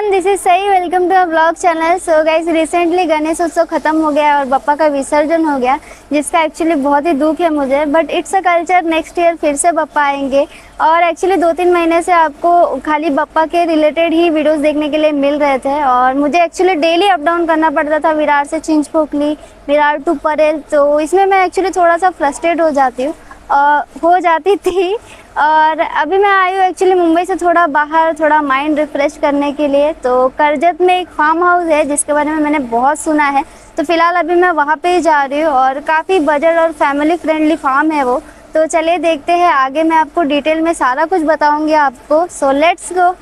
Everyone, this is Sai. Welcome to a blog channel. So guys, recently Ganesh Utsav खत्म हो गया और बप्पा का विसर्जन हो गया, जिसका एक्चुअली बहुत ही दुख है मुझे। But it's a culture, next year फिर से बप्पा आएंगे। और एक्चुअली 2-3 महीने से आपको खाली बप्पा के रिलेटेड ही वीडियोस देखने के लिए मिल रहे थे और मुझे एक्चुअली डेली अप डाउन करना पड़ता था विरार से चिंचपोकली, विरार टू परेल। तो इसमें मैं एक्चुअली थोड़ा सा फ्रस्ट्रेट हो जाती थी। और अभी मैं आई हूँ एक्चुअली मुंबई से थोड़ा बाहर, थोड़ा माइंड रिफ्रेश करने के लिए। तो करजत में एक फार्म हाउस है जिसके बारे में मैंने बहुत सुना है, तो फिलहाल अभी मैं वहाँ पे ही जा रही हूँ और काफ़ी बजट और फैमिली फ्रेंडली फार्म है वो। तो चलिए देखते हैं, आगे मैं आपको डिटेल में सारा कुछ बताऊँगी आपको। So let's go.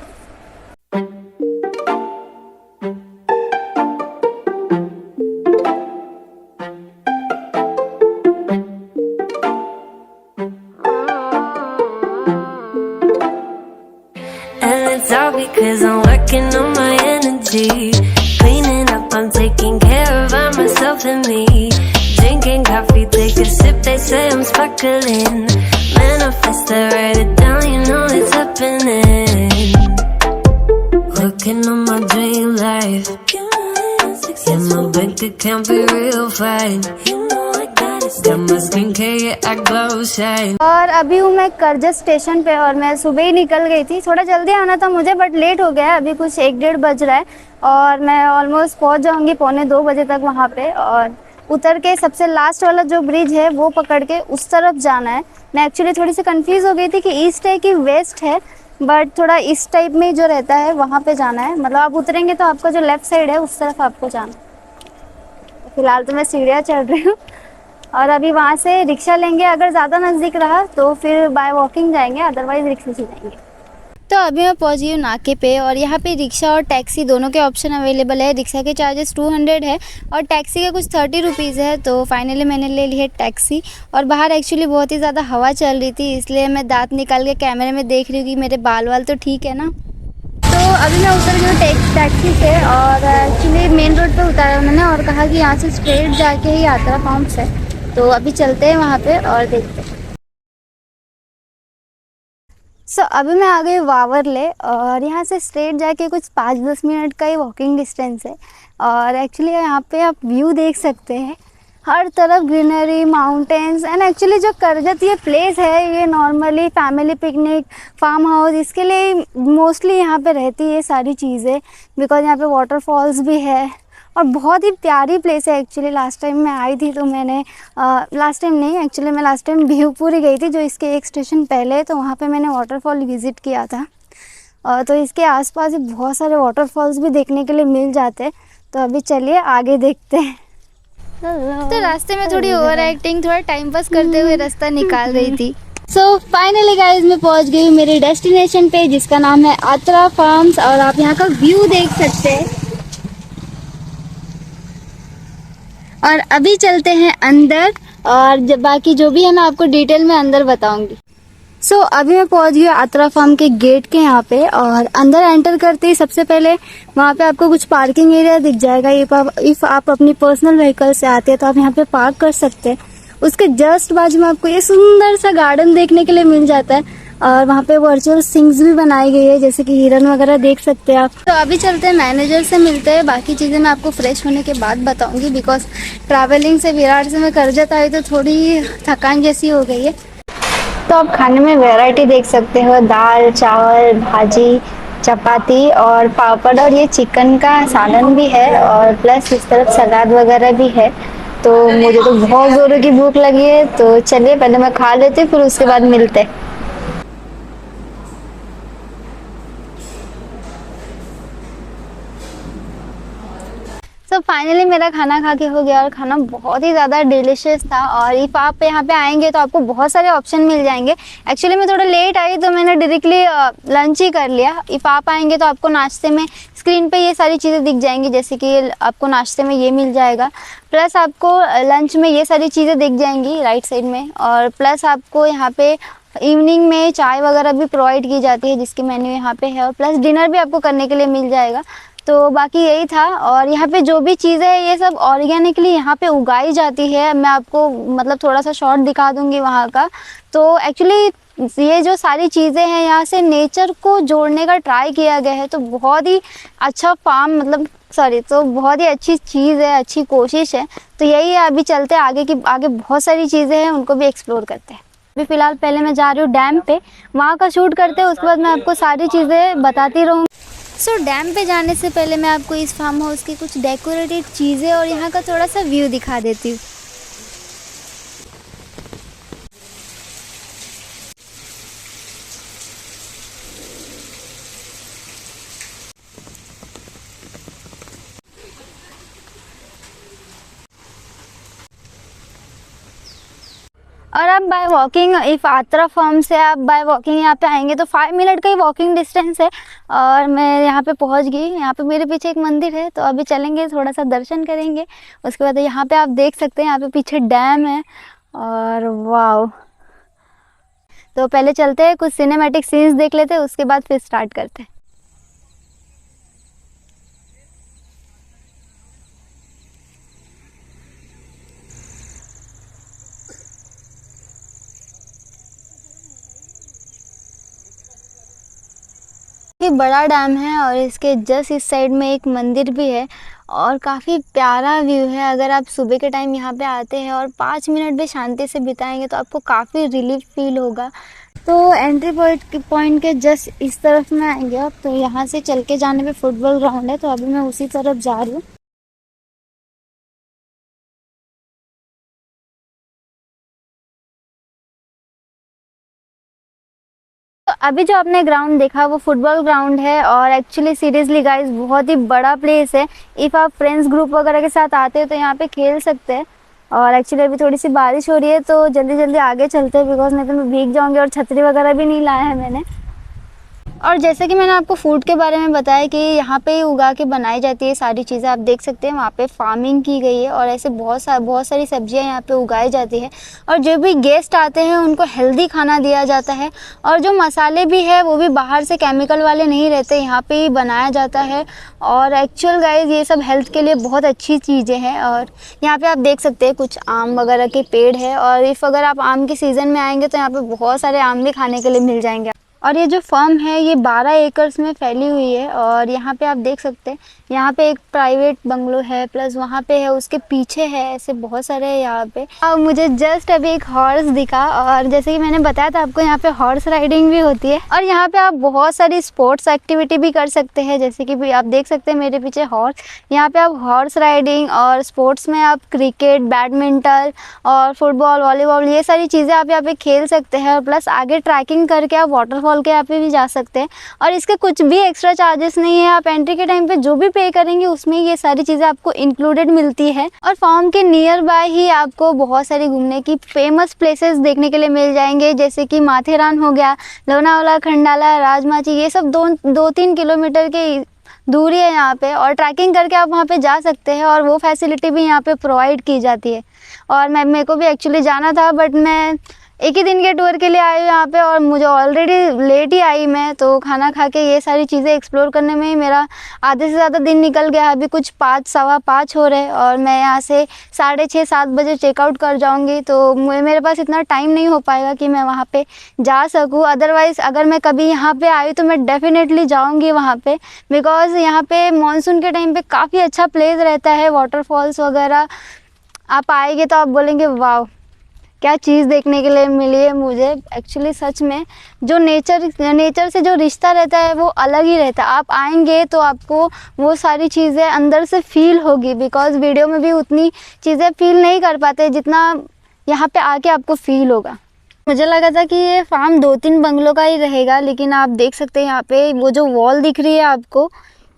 It's all because I'm working on my energy. Cleaning up, I'm taking care of myself and me. Drinking coffee, take a sip, they say I'm sparkling. Manifest it, write it down, you know it's happening. Working on my dream life. Yeah, my bank account be real fine. Got my skincare, yeah, I glow shine. और अभी हूँ मैं Karjat station पे और मैं सुबह ही निकल गई थी। थोड़ा जल्दी आना था मुझे बट लेट हो गया है, अभी कुछ 1-1:30 बज रहा है और मैं ऑलमोस्ट पहुँच जाऊँगी 1:45 बजे तक वहाँ पे। और उतर के सबसे लास्ट वाला जो ब्रिज है वो पकड़ के उस तरफ जाना है। मैं एक्चुअली थोड़ी सी कंफ्यूज हो गई थी कि ईस्ट है कि वेस्ट है, बट थोड़ा इस टाइप में जो रहता है वहाँ पे जाना है। मतलब आप उतरेंगे तो आपका जो लेफ्ट साइड है उस तरफ आपको जाना है। फिलहाल तो मैं सीढ़ियाँ चढ़ रही हूँ और अभी वहाँ से रिक्शा लेंगे। अगर ज़्यादा नज़दीक रहा तो फिर बाय वॉकिंग जाएंगे, अदरवाइज़ रिक्शा से जाएंगे। तो अभी मैं पहुँच गई हूँ नाके पे और यहाँ पे रिक्शा और टैक्सी दोनों के ऑप्शन अवेलेबल है। रिक्शा के चार्जेस 200 है और टैक्सी के कुछ 30 रुपीज़ है। तो फाइनली मैंने ले ली है टैक्सी। और बाहर एक्चुअली बहुत ही ज़्यादा हवा चल रही थी, इसलिए मैं दांत निकाल के कैमरे में देख रही हूँ कि मेरे बाल वाल तो ठीक है ना। तो अभी मैं उतर गई हूँ टैक्सी से और एक्चुअली मेन रोड पे उतारा उन्होंने और कहा कि यहाँ से स्ट्रेट जाके ही यात्रा फार्म्स है। तो अभी चलते हैं वहाँ पे और देखते हैं। अभी मैं आ गई वावरले और यहाँ से स्ट्रेट जाके कुछ 5-10 मिनट का ही वॉकिंग डिस्टेंस है। और एक्चुअली यहाँ पे आप व्यू देख सकते हैं, हर तरफ ग्रीनरी, माउंटेन्स। एंड एक्चुअली जो करजत ये प्लेस है, ये normally family picnic, farm house, इसके लिए मोस्टली यहाँ पे रहती है सारी चीज़ें। बिकॉज यहाँ पे वाटरफॉल्स भी है और बहुत ही प्यारी प्लेस है। एक्चुअली लास्ट टाइम मैं आई थी तो मैंने लास्ट टाइम नहीं, एक्चुअली मैं लास्ट टाइम बिहुपुर ही गई थी, जो इसके एक स्टेशन पहले। तो वहाँ पे मैंने वाटरफॉल विज़िट किया था। तो इसके आसपास बहुत सारे वाटरफॉल्स भी देखने के लिए मिल जाते हैं। तो अभी चलिए आगे देखते हैं। तो रास्ते में थोड़ी ओवर एक्टिंग, थोड़ा टाइम पास करते हुए रास्ता निकाल रही थी। सो फाइनली गाइज मैं पहुँच गई हूँ मेरे डेस्टिनेशन पे, जिसका नाम है आत्रा फार्म्स। और आप यहाँ का व्यू देख सकते हैं। और अभी चलते हैं अंदर और जब बाकी जो भी है मैं आपको डिटेल में अंदर बताऊंगी। अभी मैं पहुंच गई आत्रा फार्म के गेट के यहाँ पे और अंदर एंटर करते ही सबसे पहले वहाँ पे आपको कुछ पार्किंग एरिया दिख जाएगा। इफ आप अपनी पर्सनल व्हीकल से आते हैं तो आप यहाँ पे पार्क कर सकते हैं। उसके जस्ट बाजू में आपको ये सुंदर सा गार्डन देखने के लिए मिल जाता है और वहाँ पे वर्चुअल सिंग्स भी बनाई गई है, जैसे कि हिरन वगैरह देख सकते हैं आप। तो अभी चलते हैं, मैनेजर से मिलते हैं। बाकी चीज़ें मैं आपको फ्रेश होने के बाद बताऊंगी, बिकॉज ट्रैवलिंग से विरार से मैं करजत आई तो थोड़ी थकान जैसी हो गई है। तो आप खाने में वैरायटी देख सकते हो, दाल, चावल, भाजी, चपाती और पापड़, और ये चिकन का सालन भी है और प्लस इस तरफ सलाद वगैरह भी है। तो मुझे तो बहुत ज़ोरों की भूख लगी है, तो चलिए पहले मैं खा लेती हूँ, फिर उसके बाद मिलते हैं। फाइनली मेरा खाना खा के हो गया और खाना बहुत ही ज़्यादा डिलीशियस था। और इफ आप यहाँ पे आएंगे तो आपको बहुत सारे ऑप्शन मिल जाएंगे। एक्चुअली मैं थोड़ा लेट आई तो मैंने डायरेक्टली लंच ही कर लिया। इफ आप आएंगे तो आपको नाश्ते में स्क्रीन पे ये सारी चीज़ें दिख जाएंगी, जैसे कि आपको नाश्ते में ये मिल जाएगा, प्लस आपको लंच में ये सारी चीज़ें दिख जाएंगी राइट साइड में, और प्लस आपको यहाँ पे इवनिंग में चाय वगैरह भी प्रोवाइड की जाती है जिसकी मेन्यू यहाँ पे है, और प्लस डिनर भी आपको करने के लिए मिल जाएगा। तो बाकी यही था। और यहाँ पे जो भी चीज़ें है ये सब ऑर्गेनिकली यहाँ पे उगाई जाती है। मैं आपको मतलब थोड़ा सा शॉर्ट दिखा दूँगी वहाँ का। तो एक्चुअली ये जो सारी चीज़ें हैं यहाँ से नेचर को जोड़ने का ट्राई किया गया है, तो बहुत ही अच्छा फार्म मतलब तो बहुत ही अच्छी चीज़ है, अच्छी कोशिश है। तो यही है, अभी चलते हैं आगे की, आगे बहुत सारी चीज़ें हैं उनको भी एक्सप्लोर करते हैं। अभी फ़िलहाल पहले मैं जा रही हूँ डैम पे, वहाँ का शूट करते हैं, उसके बाद मैं आपको सारी चीज़ें बताती रहूँगी। सो डैम पे जाने से पहले मैं आपको इस फार्म हाउस की कुछ डेकोरेटेड चीज़ें और यहाँ का थोड़ा सा व्यू दिखा देती हूँ। और आप बाय वॉकिंग, इफ़ आत्रा फार्म से आप बाय वॉकिंग यहाँ पे आएंगे तो 5 मिनट का ही वॉकिंग डिस्टेंस है। और मैं यहाँ पे पहुँच गई। यहाँ पे मेरे पीछे एक मंदिर है, तो अभी चलेंगे, थोड़ा सा दर्शन करेंगे। उसके बाद यहाँ पे आप देख सकते हैं, यहाँ पे पीछे डैम है और वाव। तो पहले चलते हैं, कुछ सिनेमैटिक सीन्स देख लेते हैं, उसके बाद फिर स्टार्ट करते हैं। ये बड़ा डैम है और इसके जस्ट इस साइड में एक मंदिर भी है और काफ़ी प्यारा व्यू है। अगर आप सुबह के टाइम यहाँ पे आते हैं और 5 मिनट भी शांति से बिताएंगे तो आपको काफ़ी रिलीफ फील होगा। तो एंट्री पॉइंट के जस्ट इस तरफ में आएंगे आप, तो यहाँ से चल के जाने पे फुटबॉल ग्राउंड है, तो अभी मैं उसी तरफ जा रही हूँ। तो अभी जो आपने ग्राउंड देखा वो फुटबॉल ग्राउंड है और एक्चुअली सीरियसली गाइस बहुत ही बड़ा प्लेस है। इफ़ आप फ्रेंड्स ग्रुप वगैरह के साथ आते हो तो यहाँ पे खेल सकते हैं। और एक्चुअली अभी थोड़ी सी बारिश हो रही है तो जल्दी जल्दी आगे चलते हैं, बिकॉज नहीं तो मैं भीग जाऊँगी, और छतरी वगैरह भी नहीं लाया है मैंने। और जैसे कि मैंने आपको फूड के बारे में बताया कि यहाँ पे उगा के बनाई जाती है सारी चीज़ें, आप देख सकते हैं वहाँ पे फार्मिंग की गई है और ऐसे बहुत सारी सब्जियाँ यहाँ पे उगाई जाती है। और जो भी गेस्ट आते हैं उनको हेल्दी खाना दिया जाता है और जो मसाले भी है वो भी बाहर से केमिकल वाले नहीं रहते, यहाँ पे ही बनाया जाता है। और एक्चुअल गाइस ये सब हेल्थ के लिए बहुत अच्छी चीज़ें हैं। और यहाँ पे आप देख सकते हैं कुछ आम वगैरह के पेड़ है और इफ़ अगर आप आम के सीज़न में आएंगे तो यहाँ पे बहुत सारे आम भी खाने के लिए मिल जाएंगे। और ये जो फर्म है ये 12 एकर्स में फैली हुई है और यहाँ पे आप देख सकते हैं यहाँ पे एक प्राइवेट बंगलो है, प्लस वहाँ पे है, उसके पीछे है, ऐसे बहुत सारे हैं यहाँ पे। अब मुझे जस्ट अभी एक हॉर्स दिखा और जैसे कि मैंने बताया था आपको यहाँ पे हॉर्स राइडिंग भी होती है और यहाँ पे आप बहुत सारी स्पोर्ट्स एक्टिविटी भी कर सकते हैं। जैसे कि भी आप देख सकते हैं मेरे पीछे हॉर्स, यहाँ पे आप हॉर्स राइडिंग और स्पोर्ट्स में आप क्रिकेट, बैडमिंटन और फुटबॉल, वॉलीबॉल ये सारी चीज़ें आप यहाँ पे खेल सकते हैं। और प्लस आगे ट्रैकिंग करके आप वाटरफॉल के यहाँ पे भी जा सकते हैं और इसके कुछ भी एक्स्ट्रा चार्जेस नहीं है। आप एंट्री के टाइम पे जो भी पे करेंगे उसमें ये सारी चीज़ें आपको इंक्लूडेड मिलती है। और फार्म के नियर बाय ही आपको बहुत सारी घूमने की फेमस प्लेसेस देखने के लिए मिल जाएंगे, जैसे कि माथेरान हो गया, लोनावाला, खंडाला, राजमाची, ये सब 2-3 किलोमीटर के दूरी है यहाँ पे। और ट्रैकिंग करके आप वहाँ पे जा सकते हैं और वो फैसिलिटी भी यहाँ पे प्रोवाइड की जाती है। और मेरे को भी एक्चुअली जाना था बट मैं एक ही दिन के टूर के लिए आई हूँ यहाँ पे और मुझे ऑलरेडी लेट ही आई मैं, तो खाना खा के ये सारी चीज़ें एक्सप्लोर करने में ही मेरा आधे से ज़्यादा दिन निकल गया। अभी कुछ 5-5:15 हो रहे और मैं यहाँ से 6:30-7 बजे चेकआउट कर जाऊँगी, तो मेरे पास इतना टाइम नहीं हो पाएगा कि मैं वहाँ पे जा सकूँ। अदरवाइज़ अगर मैं कभी यहाँ पे आई तो मैं डेफिनेटली जाऊँगी वहाँ पे, बिकॉज़ यहाँ पे मानसून के टाइम पे काफ़ी अच्छा प्लेस रहता है, वाटरफॉल्स वगैरह। आप आएंगे तो आप बोलेंगे वाह क्या चीज़ देखने के लिए मिली है मुझे। एक्चुअली सच में जो नेचर से जो रिश्ता रहता है वो अलग ही रहता है। आप आएंगे तो आपको वो सारी चीज़ें अंदर से फील होगी, बिकॉज़ वीडियो में भी उतनी चीज़ें फील नहीं कर पाते जितना यहाँ पे आके आपको फील होगा। मुझे लगा था कि ये फार्म 2-3 बंगलों का ही रहेगा, लेकिन आप देख सकते हैं यहाँ पे वो जो वॉल दिख रही है आपको,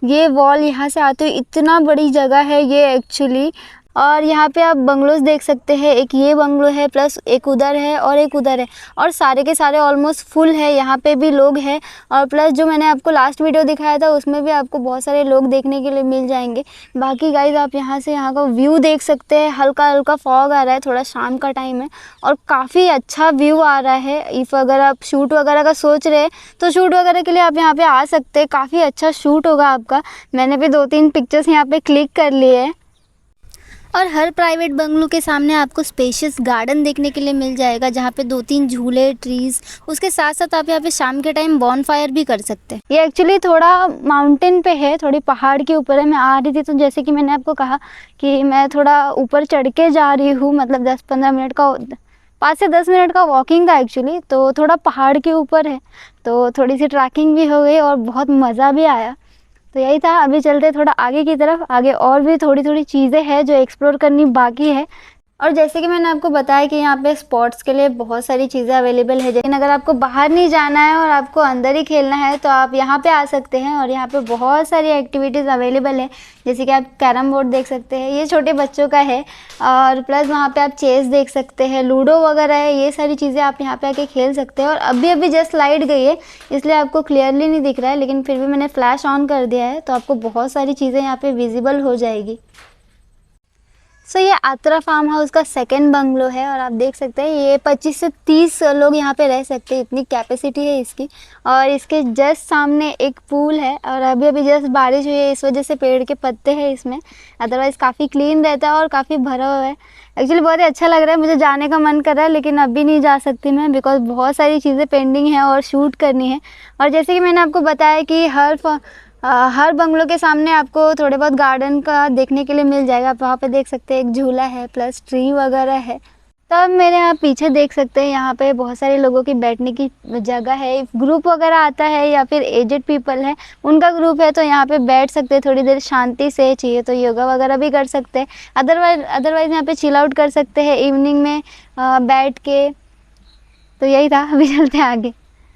ये वॉल यहाँ से आते हुए इतना बड़ी जगह है ये एक्चुअली। और यहाँ पे आप बंगलोज देख सकते हैं, एक ये बंगलो है, प्लस एक उधर है और एक उधर है और सारे के सारे ऑलमोस्ट फुल है। यहाँ पे भी लोग हैं और प्लस जो मैंने आपको लास्ट वीडियो दिखाया था उसमें भी आपको बहुत सारे लोग देखने के लिए मिल जाएंगे। बाकी गाइज आप यहाँ से यहाँ का व्यू देख सकते हैं, हल्का हल्का फॉग आ रहा है, थोड़ा शाम का टाइम है और काफ़ी अच्छा व्यू आ रहा है। इफ़ अगर आप शूट वगैरह का सोच रहे हैं तो शूट वगैरह के लिए आप यहाँ पर आ सकते हैं, काफ़ी अच्छा शूट होगा आपका। मैंने भी 2-3 पिक्चर्स यहाँ पर क्लिक कर लिए हैं। और हर प्राइवेट बंगलो के सामने आपको स्पेशियस गार्डन देखने के लिए मिल जाएगा, जहाँ पे 2-3 झूले, ट्रीज़, उसके साथ साथ आप यहाँ पे शाम के टाइम बॉनफायर भी कर सकते हैं। ये एक्चुअली थोड़ा माउंटेन पे है, थोड़ी पहाड़ के ऊपर है। मैं आ रही थी तो जैसे कि मैंने आपको कहा कि मैं थोड़ा ऊपर चढ़ के जा रही हूँ, मतलब 10-15 मिनट का 5 से 10 मिनट का वॉकिंग था एक्चुअली। तो थोड़ा पहाड़ के ऊपर है तो थोड़ी सी ट्रैकिंग भी हो गई और बहुत मज़ा भी आया। तो यही था। अभी चलते थोड़ा आगे की तरफ। आगे और भी थोड़ी थोड़ी चीज़ें हैं जो एक्सप्लोर करनी बाकी है। और जैसे कि मैंने आपको बताया कि यहाँ पे स्पोर्ट्स के लिए बहुत सारी चीज़ें अवेलेबल है, लेकिन अगर आपको बाहर नहीं जाना है और आपको अंदर ही खेलना है तो आप यहाँ पे आ सकते हैं। और यहाँ पे बहुत सारी एक्टिविटीज़ अवेलेबल है, जैसे कि आप कैरम बोर्ड देख सकते हैं, ये छोटे बच्चों का है। और प्लस वहाँ पे आप चेस देख सकते हैं, लूडो वगैरह है, ये सारी चीज़ें आप यहाँ पे आके खेल सकते हैं। और अभी अभी जस्ट लाइट गई है इसलिए आपको क्लियरली नहीं दिख रहा है, लेकिन फिर भी मैंने फ्लैश ऑन कर दिया है तो आपको बहुत सारी चीज़ें यहाँ पे विजिबल हो जाएगी। सो ये आत्रा फार्म हाउस का सेकंड बंगलो है और आप देख सकते हैं ये 25 से 30 लोग यहाँ पे रह सकते हैं, इतनी कैपेसिटी है इसकी। और इसके जस्ट सामने एक पूल है और अभी अभी जस्ट बारिश हुई है, इस वजह से पेड़ के पत्ते हैं इसमें, अदरवाइज़ काफ़ी क्लीन रहता है और काफ़ी भरा हुआ है। एक्चुअली बहुत ही अच्छा लग रहा है, मुझे जाने का मन कर रहा है लेकिन अभी नहीं जा सकती मैं, बिकॉज बहुत सारी चीज़ें पेंडिंग हैं और शूट करनी है। और जैसे कि मैंने आपको बताया कि हर बंगलो के सामने आपको थोड़े बहुत गार्डन का देखने के लिए मिल जाएगा। आप वहाँ पे देख सकते हैं एक झूला है, प्लस ट्री वगैरह है। तब मेरे यहाँ पीछे देख सकते हैं यहाँ पे बहुत सारे लोगों की बैठने की जगह है। ग्रुप वगैरह आता है या फिर एजेड पीपल है, उनका ग्रुप है तो यहाँ पे बैठ सकते हैं, थोड़ी देर शांति से, चाहिए तो योगा वगैरह भी कर सकते हैं। अदरवाइज़ यहाँ पे चिल आउट कर सकते हैं इवनिंग में बैठ के। तो यही था, अभी चलते हैं आगे।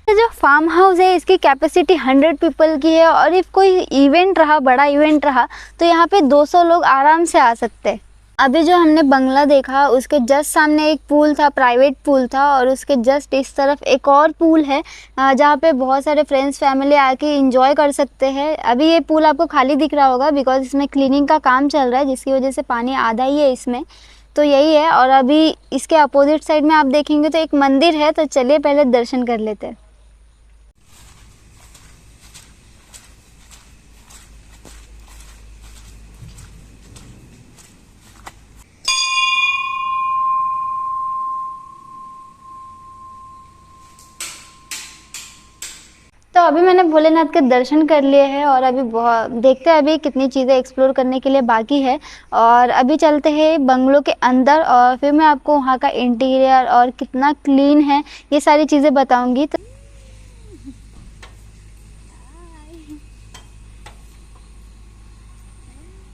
जो फार्म हाउस है इसकी कैपेसिटी 100 पीपल की है और इफ़ कोई इवेंट रहा, बड़ा इवेंट रहा, तो यहाँ पे 200 लोग आराम से आ सकते हैं। अभी जो हमने बंगला देखा उसके जस्ट सामने एक पूल था, प्राइवेट पूल था, और उसके जस्ट इस तरफ एक और पूल है जहाँ पे बहुत सारे फ्रेंड्स फैमिली आके इंजॉय कर सकते हैं। अभी ये पूल आपको खाली दिख रहा होगा बिकॉज इसमें क्लीनिंग का काम चल रहा है, जिसकी वजह से पानी आधा ही है इसमें। तो यही है। और अभी इसके अपोजिट साइड में आप देखेंगे तो एक मंदिर है, तो चलिए पहले दर्शन कर लेते हैं। तो अभी मैंने भोलेनाथ के दर्शन कर लिए हैं और अभी देखते हैं अभी कितनी चीज़ें एक्सप्लोर करने के लिए बाकी है। और अभी चलते हैं बंगलो के अंदर और फिर मैं आपको वहाँ का इंटीरियर और कितना क्लीन है ये सारी चीज़ें बताऊँगी। तो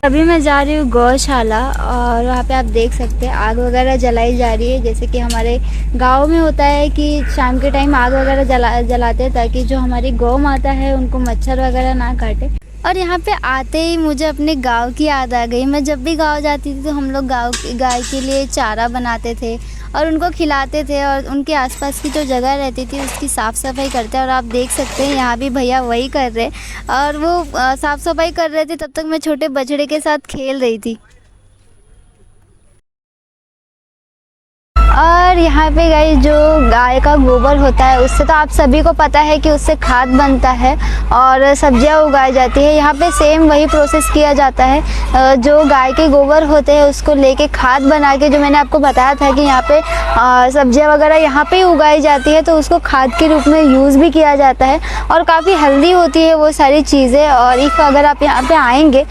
अभी मैं जा रही हूँ गौशाला और वहाँ पे आप देख सकते हैं आग वगैरह जलाई जा रही है, जैसे कि हमारे गांव में होता है कि शाम के टाइम आग वगैरह जलाते हैं ताकि जो हमारी गौ माता है उनको मच्छर वगैरह ना काटे। और यहाँ पे आते ही मुझे अपने गांव की याद आ गई। मैं जब भी गांव जाती थी तो हम लोग गाय के लिए चारा बनाते थे और उनको खिलाते थे और उनके आसपास की जो जगह रहती थी उसकी साफ़ सफाई करते हैं। और आप देख सकते हैं यहाँ भी भैया वही कर रहे और वो साफ़ सफाई कर रहे थे, तब तक मैं छोटे बछड़े के साथ खेल रही थी। और यहाँ पे गाइस जो गाय का गोबर होता है उससे तो आप सभी को पता है कि उससे खाद बनता है और सब्जियाँ उगाई जाती है। यहाँ पे सेम वही प्रोसेस किया जाता है, जो गाय के गोबर होते हैं उसको लेके खाद बना के, जो मैंने आपको बताया था कि यहाँ पे सब्जियाँ वगैरह यहाँ पे ही उगाई जाती है तो उसको खाद के रूप में यूज़ भी किया जाता है और काफ़ी हेल्दी होती है वो सारी चीज़ें। और अगर आप यहाँ पे आएँगे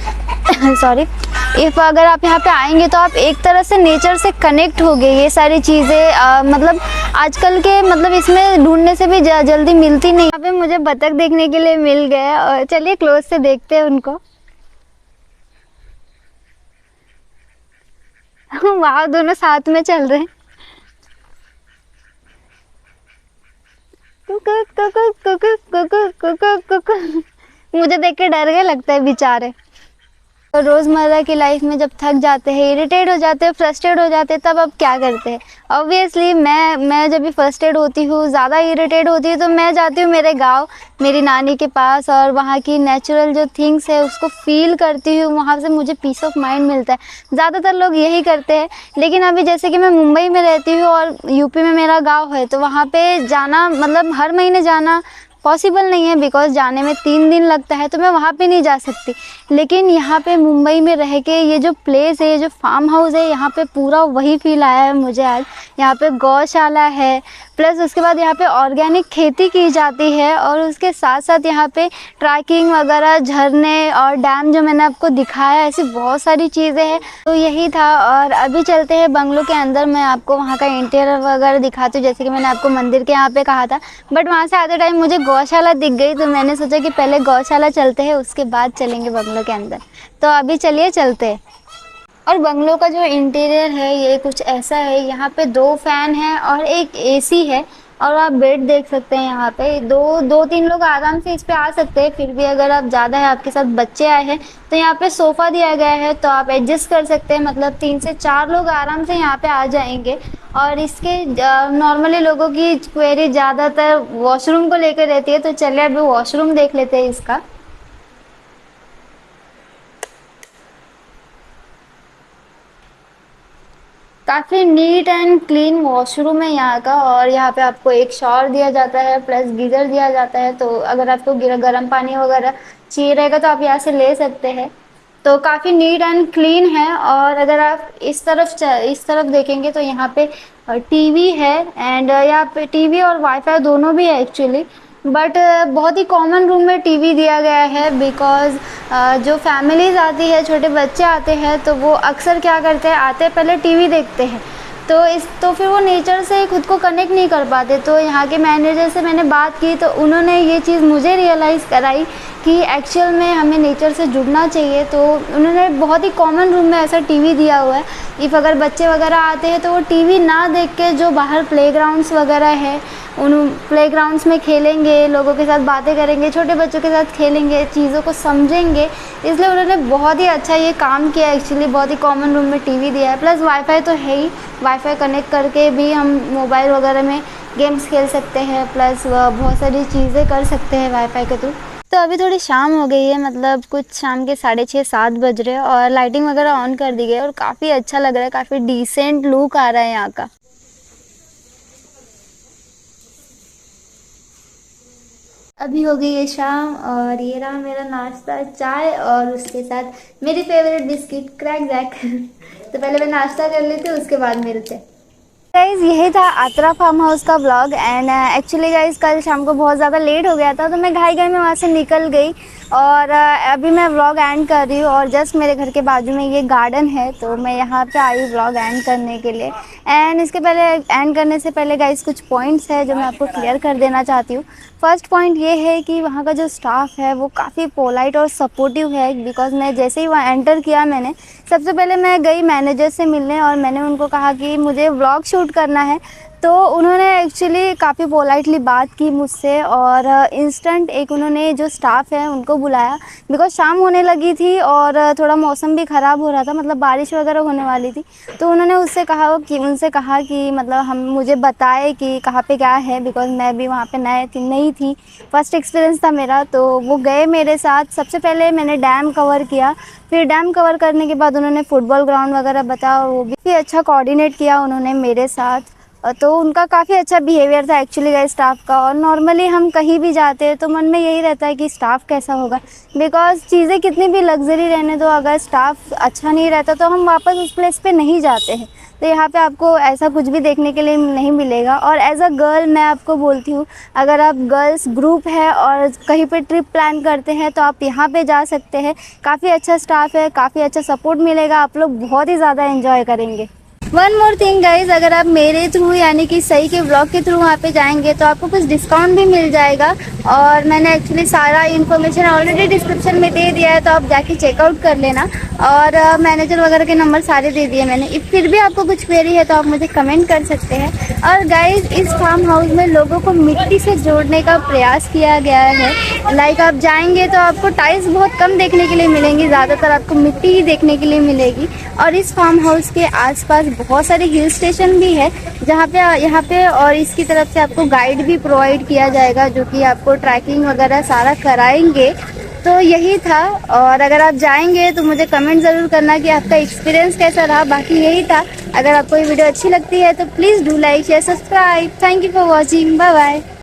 अगर आप यहाँ पे आएंगे तो आप एक तरह से नेचर से कनेक्ट हो गए। ये सारी चीज़ें मतलब आजकल के मतलब इसमें ढूंढने से भी जल्दी मिलती नहीं। यहाँ पे मुझे बतख देखने के लिए मिल गए और चलिए क्लोज से देखते हैं उनको। वाह, दोनों साथ में चल रहे हैं। मुझे देख के डर गए लगता है बेचारे। तो रोज़मर्रा की लाइफ में जब थक जाते हैं, इरिटेट हो जाते हैं, फ्रस्ट्रेट हो जाते हैं, तब आप क्या करते हैं? ऑब्वियसली मैं जब भी फ्रस्ट्रेट होती हूँ, ज़्यादा इरिटेट होती हूँ, तो मैं जाती हूँ मेरे गांव, मेरी नानी के पास और वहाँ की नेचुरल जो थिंग्स है उसको फील करती हूँ। वहाँ से मुझे पीस ऑफ माइंड मिलता है। ज़्यादातर लोग यही करते हैं, लेकिन अभी जैसे कि मैं मुंबई में रहती हूँ और यूपी में मेरा गाँव है, तो वहाँ पर जाना मतलब हर महीने जाना पॉसिबल नहीं है, बिकॉज जाने में 3 दिन लगता है, तो मैं वहाँ पे नहीं जा सकती। लेकिन यहाँ पे मुंबई में रह के ये जो प्लेस है, ये जो फार्म हाउस है, यहाँ पे पूरा वही फील आया है मुझे आज। यहाँ पे गौशाला है, प्लस उसके बाद यहाँ पे ऑर्गेनिक खेती की जाती है, और उसके साथ साथ यहाँ पे ट्रैकिंग वगैरह, झरने और डैम जो मैंने आपको दिखाया, ऐसी बहुत सारी चीज़ें हैं। तो यही था, और अभी चलते हैं बंगलो के अंदर। मैं आपको वहाँ का इंटीरियर वगैरह दिखाती हूँ, जैसे कि मैंने आपको मंदिर के यहाँ पे कहा था। बट वहाँ से आते टाइम मुझे गौशाला दिख गई, तो मैंने सोचा कि पहले गौशाला चलते हैं, उसके बाद चलेंगे बंगलो के अंदर। तो अभी चलिए चलते हैं। और बंगलो का जो इंटीरियर है ये कुछ ऐसा है। यहाँ पे 2 फैन है और एक एसी है, और आप बेड देख सकते हैं। यहाँ पे 2-3 लोग आराम से इस पे आ सकते हैं। फिर भी अगर आप ज़्यादा है, आपके साथ बच्चे आए हैं, तो यहाँ पे सोफ़ा दिया गया है, तो आप एडजस्ट कर सकते हैं। मतलब 3 से 4 लोग आराम से यहाँ पे आ जाएंगे। और इसके नॉर्मली लोगों की क्वेरी ज़्यादातर वॉशरूम को लेकर रहती है, तो चलिए अभी वॉशरूम देख लेते हैं इसका। काफ़ी नीट एंड क्लीन वॉशरूम है यहाँ का। और यहाँ पे आपको एक शॉवर दिया जाता है, प्लस गीज़र दिया जाता है। तो अगर आपको गर्म पानी वगैरह चाहिए रहेगा तो आप यहाँ से ले सकते हैं। तो काफ़ी नीट एंड क्लीन है। और अगर आप इस तरफ देखेंगे तो यहाँ पे टीवी है, एंड यहाँ पे टीवी और वाईफाई दोनों भी है एक्चुअली। बट बहुत ही कॉमन रूम में टीवी दिया गया है, बिकॉज़ जो फैमिलीज़ आती है, छोटे बच्चे आते हैं, तो वो अक्सर क्या करते हैं, आते पहले टीवी देखते हैं। तो फिर वो नेचर से खुद को कनेक्ट नहीं कर पाते। तो यहाँ के मैनेजर से मैंने बात की, तो उन्होंने ये चीज़ मुझे रियलाइज़ कराई कि एक्चुअल में हमें नेचर से जुड़ना चाहिए। तो उन्होंने बहुत ही कॉमन रूम में ऐसा टीवी दिया हुआ है। इफ़ अगर बच्चे वगैरह आते हैं तो वो टीवी ना देख के जो बाहर प्लेग्राउंड्स वगैरह है, उन प्लेग्राउंड्स में खेलेंगे, लोगों के साथ बातें करेंगे, छोटे बच्चों के साथ खेलेंगे, चीज़ों को समझेंगे। इसलिए उन्होंने बहुत ही अच्छा ये काम किया एक्चुअली। बहुत ही कॉमन रूम में टीवी दिया है, प्लस वाईफाई तो है ही। वाईफाई कनेक्ट करके भी हम मोबाइल वगैरह में गेम्स खेल सकते हैं, प्लस बहुत सारी चीज़ें कर सकते हैं वाईफाई के थ्रू। तो अभी थोड़ी शाम हो गई है, मतलब कुछ शाम के 6:30-7 बज रहे हैं, और लाइटिंग वगैरह ऑन कर दी गई है, और काफ़ी अच्छा लग रहा है। काफ़ी डिसेंट लुक आ रहा है यहाँ का। अभी हो गई है शाम, और ये रहा मेरा नाश्ता, चाय, और उसके साथ मेरी फेवरेट बिस्किट क्रैक जैक। तो पहले मैं नाश्ता कर लेती हूँ, उसके बाद मिलते हैं। गाइज़ यही था आत्रा फार्म हाउस का व्लॉग। एंड एक्चुअली गाइज़ कल शाम को बहुत ज़्यादा लेट हो गया था, तो मैं घाई में वहाँ से निकल गई, और अभी मैं व्लॉग एंड कर रही हूँ। और जस्ट मेरे घर के बाजू में ये गार्डन है, तो मैं यहाँ पे आई व्लॉग एंड करने के लिए। एंड इसके पहले एंड करने से पहले गाइज़ कुछ पॉइंट्स है जो मैं आपको क्लियर कर देना चाहती हूँ। फर्स्ट पॉइंट ये है कि वहाँ का जो स्टाफ है वो काफ़ी पोलाइट और सपोर्टिव है। बिकॉज़ मैं जैसे ही वहाँ एंटर किया, मैंने सबसे पहले मैं गई मैनेजर से मिलने, और मैंने उनको कहा कि मुझे व्लॉग शूट करना है। तो उन्होंने एक्चुअली काफ़ी पोलाइटली बात की मुझसे, और इंस्टेंट एक उन्होंने जो स्टाफ है उनको बुलाया, बिकॉज शाम होने लगी थी और थोड़ा मौसम भी ख़राब हो रहा था, मतलब बारिश वगैरह होने वाली थी। तो उन्होंने उनसे कहा कि मतलब हम मुझे बताए कि कहाँ पे क्या है, बिकॉज मैं भी वहाँ पे नई थी, फर्स्ट एक्सपीरियंस था मेरा। तो वो गए मेरे साथ। सबसे पहले मैंने डैम कवर किया, फिर डैम कवर करने के बाद उन्होंने फुटबॉल ग्राउंड वगैरह बताया, वो भी अच्छा कोऑर्डिनेट किया उन्होंने मेरे साथ। तो उनका काफ़ी अच्छा बिहेवियर था एक्चुअली गाइस स्टाफ का। और नॉर्मली हम कहीं भी जाते हैं तो मन में यही रहता है कि स्टाफ कैसा होगा, बिकॉज़ चीज़ें कितनी भी लग्जरी रहने दो, अगर स्टाफ अच्छा नहीं रहता तो हम वापस उस प्लेस पे नहीं जाते हैं। तो यहाँ पे आपको ऐसा कुछ भी देखने के लिए नहीं मिलेगा। और एज अ गर्ल मैं आपको बोलती हूँ, अगर आप गर्ल्स ग्रुप है और कहीं पे ट्रिप प्लान करते हैं तो आप यहाँ पे जा सकते हैं। काफ़ी अच्छा स्टाफ है, काफ़ी अच्छा सपोर्ट मिलेगा, आप लोग बहुत ही ज़्यादा एंजॉय करेंगे। वन मोर थिंग गाइज, अगर आप मेरे थ्रू यानी कि सही के ब्लॉग के थ्रू वहाँ पे जाएंगे तो आपको कुछ डिस्काउंट भी मिल जाएगा। और मैंने एक्चुअली सारा इन्फॉर्मेशन ऑलरेडी डिस्क्रिप्शन में दे दिया है, तो आप जाके चेकआउट कर लेना। और मैनेजर वगैरह के नंबर सारे दे दिए मैंने। इफ फिर भी आपको कुछ क्वेरी है तो आप मुझे कमेंट कर सकते हैं। और गाइज इस फार्म हाउस में लोगों को मिट्टी से जोड़ने का प्रयास किया गया है। लाइक आप जाएंगे तो आपको टाइल्स बहुत कम देखने के लिए मिलेंगी, ज़्यादातर आपको मिट्टी ही देखने के लिए मिलेगी। और इस फार्म हाउस के आसपास बहुत सारे हिल स्टेशन भी है जहाँ पे यहाँ पे और इसकी तरफ से आपको गाइड भी प्रोवाइड किया जाएगा, जो कि आपको ट्रैकिंग वगैरह सारा कराएंगे। तो यही था। और अगर आप जाएंगे तो मुझे कमेंट ज़रूर करना कि आपका एक्सपीरियंस कैसा रहा। बाकी यही था। अगर आपको ये वीडियो अच्छी लगती है तो please do like share subscribe. Thank you for watching. Bye bye.